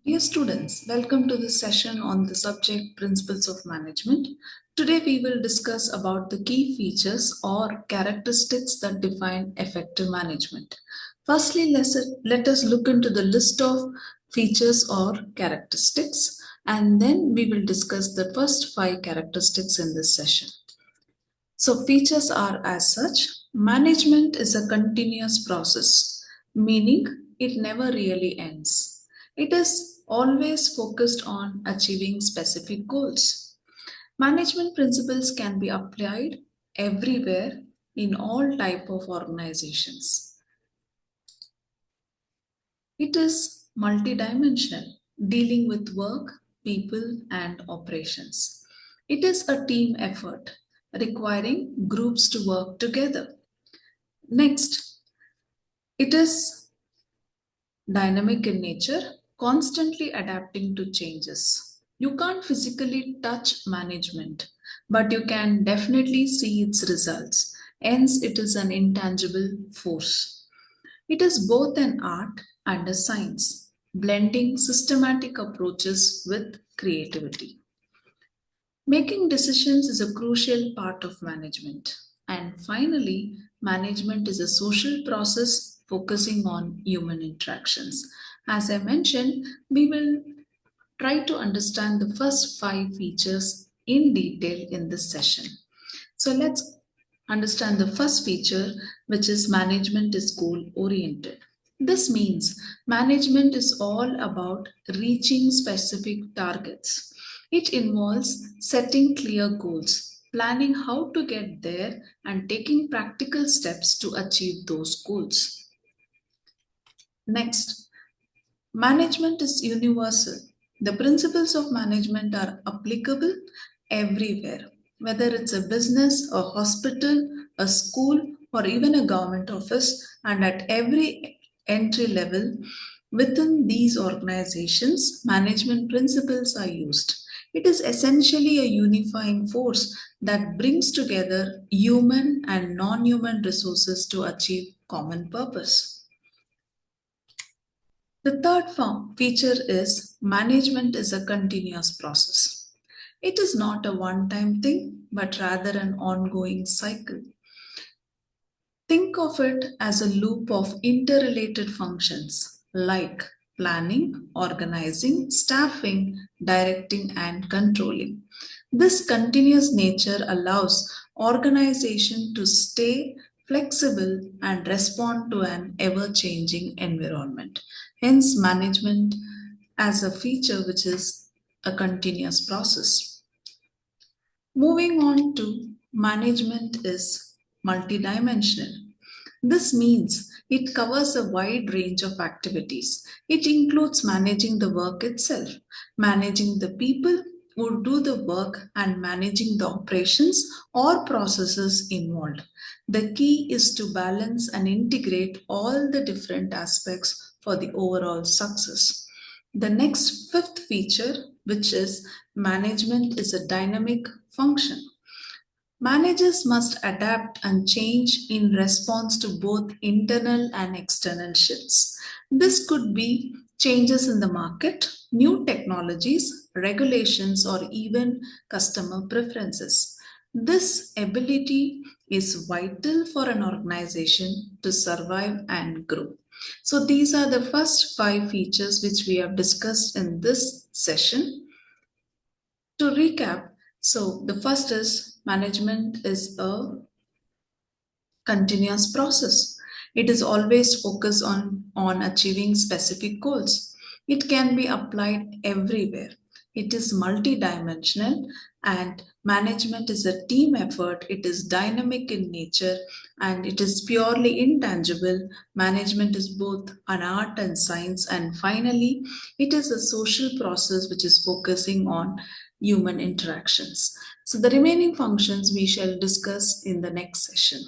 Dear students, welcome to this session on the subject Principles of Management. Today we will discuss about the key features or characteristics that define effective management. Firstly, let us look into the list of features or characteristics, and then we will discuss the first five characteristics in this session. So features are as such: management is a continuous process, meaning it never really ends. It is always focused on achieving specific goals. Management principles can be applied everywhere in all type of organizations. It is multidimensional, dealing with work, people, and operations. It is a team effort, requiring groups to work together. Next, it is dynamic in nature, constantly adapting to changes. You can't physically touch management, but you can definitely see its results. Hence, it is an intangible force. It is both an art and a science, blending systematic approaches with creativity. Making decisions is a crucial part of management. And finally, management is a social process focusing on human interactions. As I mentioned, we will try to understand the first five features in detail in this session. So let's understand the first feature, which is management is goal oriented. This means management is all about reaching specific targets. It involves setting clear goals, planning how to get there, and taking practical steps to achieve those goals. Next, management is universal. The principles of management are applicable everywhere, whether it's a business, a hospital, a school, or even a government office, and at every entry level within these organizations, management principles are used. It is essentially a unifying force that brings together human and non human resources to achieve common purpose. The third feature is management is a continuous process. It is not a one time thing, but rather an ongoing cycle. Think of it as a loop of interrelated functions like planning, organizing, staffing, directing, and controlling. This continuous nature allows organization to stay flexible and respond to an ever changing environment. Hence, management as a feature which is a continuous process. Moving on to management is multidimensional. This means it covers a wide range of activities. It includes managing the work itself, managing the people who do the work, and managing the operations or processes involved. The key is to balance and integrate all the different aspects for the overall success. The next fifth feature, which is management, is a dynamic function. Managers must adapt and change in response to both internal and external shifts. This could be changes in the market, new technologies, regulations, or even customer preferences. This ability is vital for an organization to survive and grow. So, these are the first five features which we have discussed in this session. To recap, so the first is management is a continuous process. It is always focused on achieving specific goals. It can be applied everywhere. It is multidimensional, and management is a team effort. It is dynamic in nature, and it is purely intangible. Management is both an art and science. And finally, it is a social process which is focusing on human interactions. So the remaining functions we shall discuss in the next session.